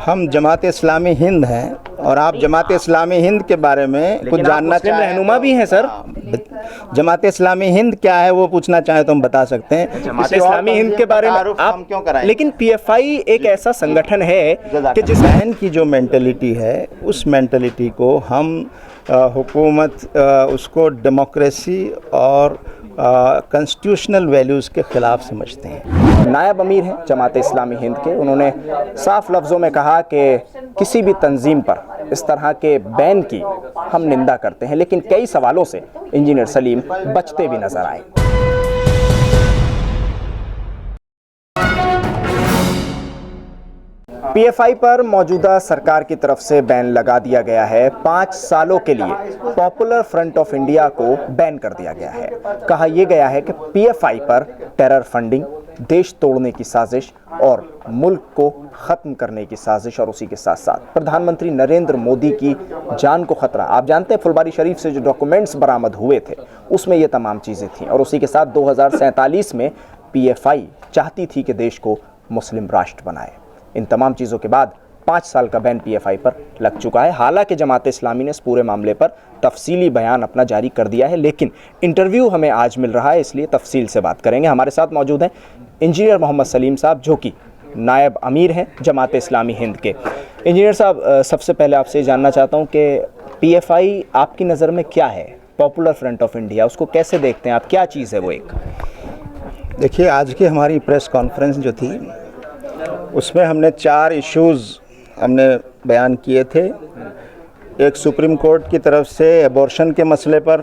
हम जमात इस्लामी हिंद हैं और आप जमात इस्लामी हिंद के बारे में कुछ जानना चाहें। रहनुमा भी हैं सर। जमात इस्लामी हिंद क्या है वो पूछना चाहें तो हम बता सकते हैं। जमात इस्लामी हिंद के बारे में आप क्यों कराएं? लेकिन पीएफआई एक ऐसा संगठन है कि जिस बैन की जो मेंटलिटी है उस मेंटलिटी को हम हुकूमत उसको डेमोक्रेसी और कॉन्स्टिट्यूशनल वैल्यूज़ के ख़िलाफ़ समझते हैं। नायब अमीर हैं जमात इस्लामी हिंद के, उन्होंने साफ लफ्ज़ों में कहा कि किसी भी तंजीम पर इस तरह के बैन की हम निंदा करते हैं, लेकिन कई सवालों से इंजीनियर सलीम बचते भी नजर आए। पीएफआई पर मौजूदा सरकार की तरफ से बैन लगा दिया गया है। 5 सालों के लिए पॉपुलर फ्रंट ऑफ इंडिया को बैन कर दिया गया है। कहा यह गया है कि पीएफआई पर टेरर फंडिंग, देश तोड़ने की साजिश और मुल्क को ख़त्म करने की साजिश, और उसी के साथ साथ प्रधानमंत्री नरेंद्र मोदी की जान को ख़तरा। आप जानते हैं फुलबारी शरीफ से जो डॉक्यूमेंट्स बरामद हुए थे उसमें ये तमाम चीज़ें थीं, और उसी के साथ 2047 में पीएफआई चाहती थी कि देश को मुस्लिम राष्ट्र बनाए। इन तमाम चीज़ों के बाद 5 साल का बैन पीएफआई पर लग चुका है। हालांकि जमात इस्लामी ने इस पूरे मामले पर तफसीली बयान अपना जारी कर दिया है, लेकिन इंटरव्यू हमें आज मिल रहा है, इसलिए तफसील से बात करेंगे। हमारे साथ मौजूद हैं इंजीनियर मोहम्मद सलीम साहब, जो कि नायब अमीर हैं जमात इस्लामी हिंद के। इंजीनियर साहब, सबसे पहले आपसे जानना चाहता हूँ कि पीएफआई आपकी नज़र में क्या है? पॉपुलर फ्रंट ऑफ इंडिया, उसको कैसे देखते हैं आप? क्या चीज़ है वो? एक देखिए, आज की हमारी प्रेस कॉन्फ्रेंस जो थी उसमें हमने 4 इश्यूज़ हमने बयान किए थे। एक सुप्रीम कोर्ट की तरफ से एबॉर्शन के मसले पर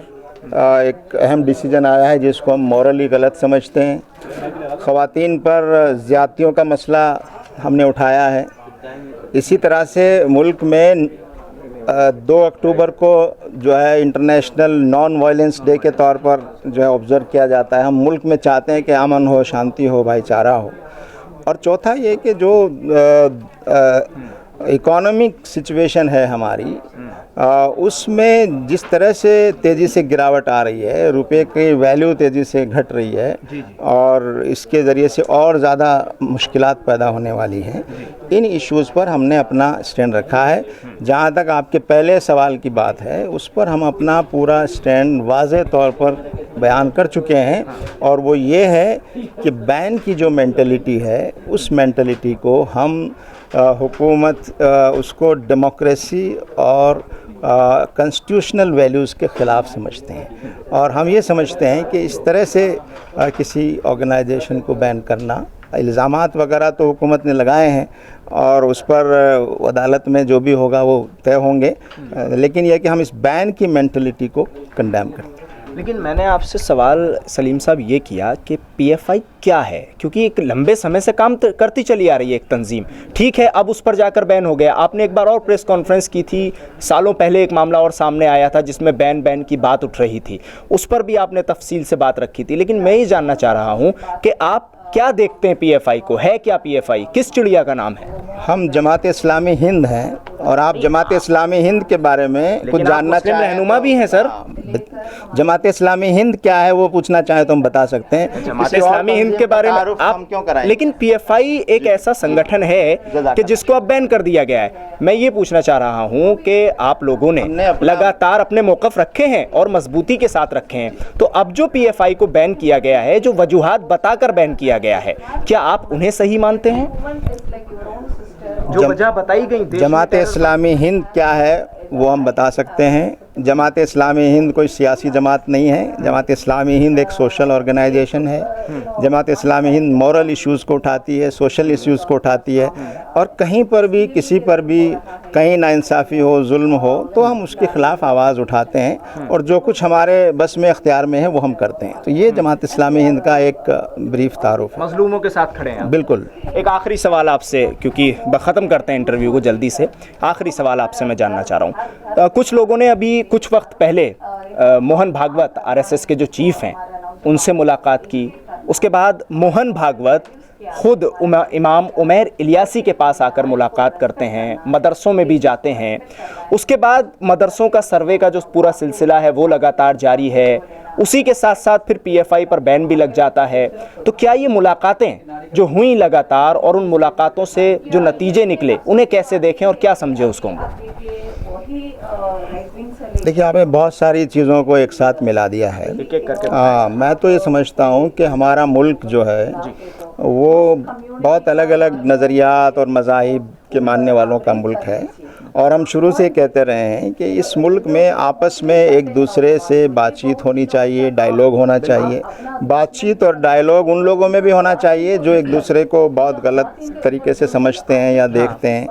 एक अहम डिसीजन आया है जिसको हम मॉरली गलत समझते हैं। ख़वातीन पर ज़्यादतियों का मसला हमने उठाया है। इसी तरह से मुल्क में 2 अक्टूबर को जो है इंटरनेशनल नॉन वायलेंस डे के तौर पर जो है ऑब्ज़र्व किया जाता है। हम मुल्क में चाहते हैं कि अमन हो, शांति हो, भाईचारा हो। और चौथा ये कि जो इकोनॉमिक सिचुएशन है हमारी, उसमें जिस तरह से तेज़ी से गिरावट आ रही है, रुपए की वैल्यू तेज़ी से घट रही है और इसके ज़रिए से और ज़्यादा मुश्किलात पैदा होने वाली हैं, इन इश्यूज़ पर हमने अपना स्टैंड रखा है। जहाँ तक आपके पहले सवाल की बात है, उस पर हम अपना पूरा स्टैंड वाज़े तौर पर बयान कर चुके हैं, और वो ये है कि बैन की जो मेंटलिटी है उस मेंटलिटी को हम हुकूमत उसको डेमोक्रेसी और कॉन्स्टिट्यूशनल वैल्यूज़ के ख़िलाफ़ समझते हैं। और हम ये समझते हैं कि इस तरह से किसी ऑर्गेनाइजेशन को बैन करना, इल्ज़ामात वगैरह तो हुकूमत ने लगाए हैं और उस पर अदालत में जो भी होगा वो तय होंगे, लेकिन यह कि हम इस बैन की मेंटलिटी को कंडेम करते हैं। लेकिन मैंने आपसे सवाल सलीम साहब ये किया कि पीएफआई क्या है, क्योंकि एक लंबे समय से काम करती चली आ रही है एक तंजीम। ठीक है, अब उस पर जाकर बैन हो गया। आपने एक बार और प्रेस कॉन्फ्रेंस की थी, सालों पहले एक मामला और सामने आया था जिसमें बैन की बात उठ रही थी, उस पर भी आपने तफसील से बात रखी थी। लेकिन मैं ये जानना चाह रहा हूँ कि आप क्या देखते हैं पीएफआई को? है क्या पीएफआई? किस चिड़िया का नाम है? हम जमात इस्लामी हिंद हैं और आप जमात इस्लामी हिंद के बारे में कुछ जानना चाहें। रहनुमा भी हैं सर। जमात इस्लामी हिंद क्या है वो पूछना चाहें तो हम बता सकते हैं। जमात इस्लामी हिंद के बारे में आप क्यों कराएं? लेकिन पीएफआई एक ऐसा संगठन है कि जिसको अब बैन कर दिया गया है। मैं ये पूछना चाह रहा हूँ कि आप लोगों ने लगातार अपने मौक़िफ़ रखे हैं और मजबूती के साथ रखे हैं, तो अब जो पीएफआई को बैन किया गया है, जो वजूहात बताकर बैन किया गया है, क्या आप उन्हें सही मानते हैं? जो वजह बताई गई जमात इस्लामी हिंद क्या है वो हम बता सकते हैं। जमात इस्लामी हिंद कोई सियासी जमात नहीं है। जमात इस्लामी हिंद एक सोशल ऑर्गेनाइजेशन है। जमात इस्लामी हिंद मॉरल इश्यूज़ को उठाती है, सोशल इश्यूज़ को उठाती है, और कहीं पर भी किसी पर भी कहीं नाइंसाफ़ी हो, जुल्म हो, तो हम उसके ख़िलाफ़ आवाज़ उठाते हैं और जो कुछ हमारे बस में इख्तियार में है वो हम करते हैं। तो ये जमात इस्लामी हिंद का एक ब्रीफ तारुफ है। मज़लूमों के साथ खड़े हैं। बिल्कुल। एक आखिरी सवाल आपसे, क्योंकि ख़त्म करते हैं इंटरव्यू को जल्दी से। आखिरी सवाल आपसे मैं जानना चाह रहा हूँ, कुछ लोगों ने अभी कुछ वक्त पहले मोहन भागवत आरएसएस के जो चीफ हैं उनसे मुलाकात की। उसके बाद मोहन भागवत खुद इमाम उमैर इलियासी के पास आकर मुलाकात करते हैं, मदरसों में भी जाते हैं। उसके बाद मदरसों का सर्वे का जो पूरा सिलसिला है वो लगातार जारी है। उसी के साथ साथ फिर पीएफआई पर बैन भी लग जाता है। तो क्या ये मुलाकातें जो हुई लगातार और उन मुलाकातों से जो नतीजे निकले उन्हें कैसे देखें और क्या समझे उसको? देखिए, आपने बहुत सारी चीज़ों को एक साथ मिला दिया है। एक एक करके मैं तो ये समझता हूँ कि हमारा मुल्क जो है वो बहुत अलग अलग नज़रियात और मज़ाहिब के मानने वालों का मुल्क है, और हम शुरू से कहते रहे हैं कि इस मुल्क में आपस में एक दूसरे से बातचीत होनी चाहिए, डायलॉग होना चाहिए। बातचीत और डायलॉग उन लोगों में भी होना चाहिए जो एक दूसरे को बहुत गलत तरीके से समझते हैं या देखते हैं।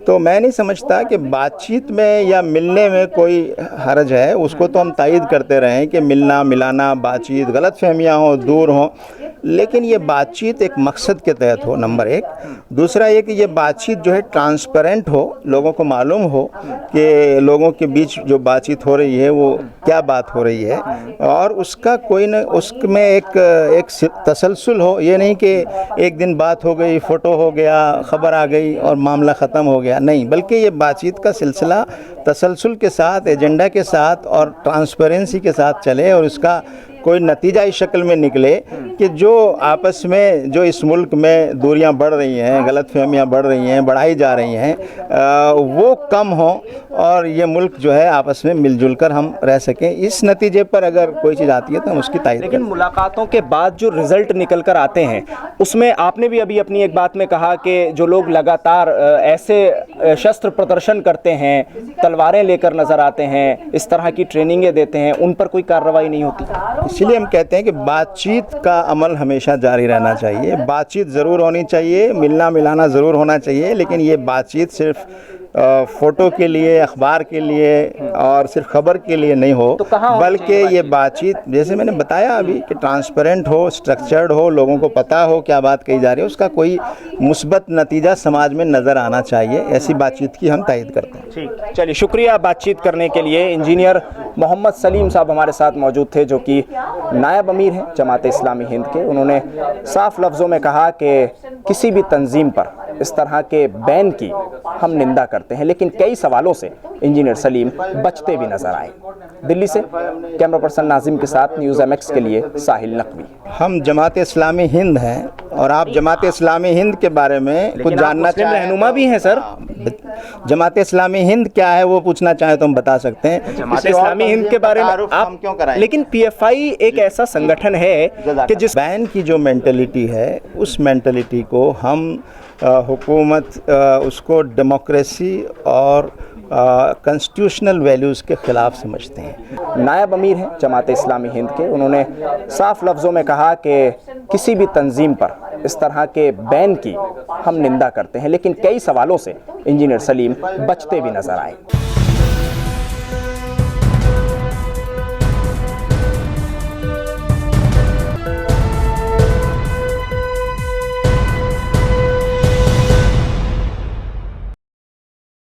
तो मैं नहीं समझता कि बातचीत में या मिलने में कोई हर्ज है। उसको तो हम तायद करते रहें कि मिलना मिलाना, बातचीत, गलतफहमियां हो, दूर हों, लेकिन ये बातचीत एक मकसद के तहत हो, नंबर एक। दूसरा ये कि ये बातचीत जो है ट्रांसपेरेंट हो, लोगों को मालूम हो कि लोगों के बीच जो बातचीत हो रही है वो क्या बात हो रही है, और उसका कोई न उसमें एक तसलसल हो। ये नहीं कि एक दिन बात हो गई, फ़ोटो हो गया, ख़बर आ गई और मामला ख़त्म हो गया, नहीं, बल्कि ये बातचीत का सिलसिला तसलसल के साथ, एजेंडा के साथ और ट्रांसपेरेंसी के साथ चले, और उसका कोई नतीजा इस शक्ल में निकले कि जो आपस में जो इस मुल्क में दूरियां बढ़ रही हैं, गलतफहमियां बढ़ रही हैं, बढ़ाई जा रही हैं, वो कम हों और ये मुल्क जो है आपस में मिलजुल कर हम रह सकें। इस नतीजे पर अगर कोई चीज़ आती है तो हम उसकी तारीफ करें। लेकिन मुलाकातों के बाद जो रिजल्ट निकल कर आते हैं उसमें आपने भी अभी अपनी एक बात में कहा कि जो लोग लगातार ऐसे शस्त्र प्रदर्शन करते हैं, तलवारें लेकर नज़र आते हैं, इस तरह की ट्रेनिंगें देते हैं, उन पर कोई कार्रवाई नहीं होती। इसीलिए हम कहते हैं कि बातचीत का अमल हमेशा जारी रहना चाहिए। बातचीत ज़रूर होनी चाहिए, मिलना मिलाना ज़रूर होना चाहिए, लेकिन ये बातचीत सिर्फ फ़ोटो के लिए, अखबार के लिए और सिर्फ ख़बर के लिए नहीं हो, तो बल्कि ये बातचीत जैसे मैंने बताया अभी कि ट्रांसपेरेंट हो, स्ट्रक्चर्ड हो, लोगों को पता हो क्या बात कही जा रही है, उसका कोई मुस्बत नतीजा समाज में नज़र आना चाहिए। ऐसी बातचीत की हम तायद करते हैं। ठीक, चलिए, शुक्रिया बातचीत करने के लिए। इंजीनियर मोहम्मद सलीम साहब हमारे साथ मौजूद थे, जो कि नायब अमीर हैं जमात इस्लामी हिंद के। उन्होंने साफ लफ्ज़ों में कहा कि किसी भी तंजीम पर इस तरह के बैन की हम निंदा करते हैं, लेकिन कई सवालों से इंजीनियर सलीम बचते भी नजर आए। दिल्ली से कैमरा पर्सन नाजिम के साथ न्यूज़ MX के लिए साहिल नकवी। हम जमात इस्लामी हिंद हैं और आप जमात इस्लामी हिंद के बारे में कुछ जानना चाहें, रहनुमा भी हैं सर। जमात इस्लामी हिंद क्या है वो पूछना चाहें तो हम बता सकते हैं। जमात इस्लामी हिंद के बारे में आप क्यों कराएं? लेकिन PFI एक ऐसा संगठन है कि जिस बैन की जो मेंटलिटी है, उस मेंटलिटी को हम हुकूमत उसको डेमोक्रेसी और कॉन्स्टिट्यूशनल वैल्यूज़ के ख़िलाफ़ समझते हैं। नायब अमीर हैं जमात इस्लामी हिंद के। उन्होंने साफ लफ्ज़ों में कहा कि किसी भी तंजीम पर इस तरह के बैन की हम निंदा करते हैं, लेकिन कई सवालों से इंजीनियर सलीम बचते भी नजर आए।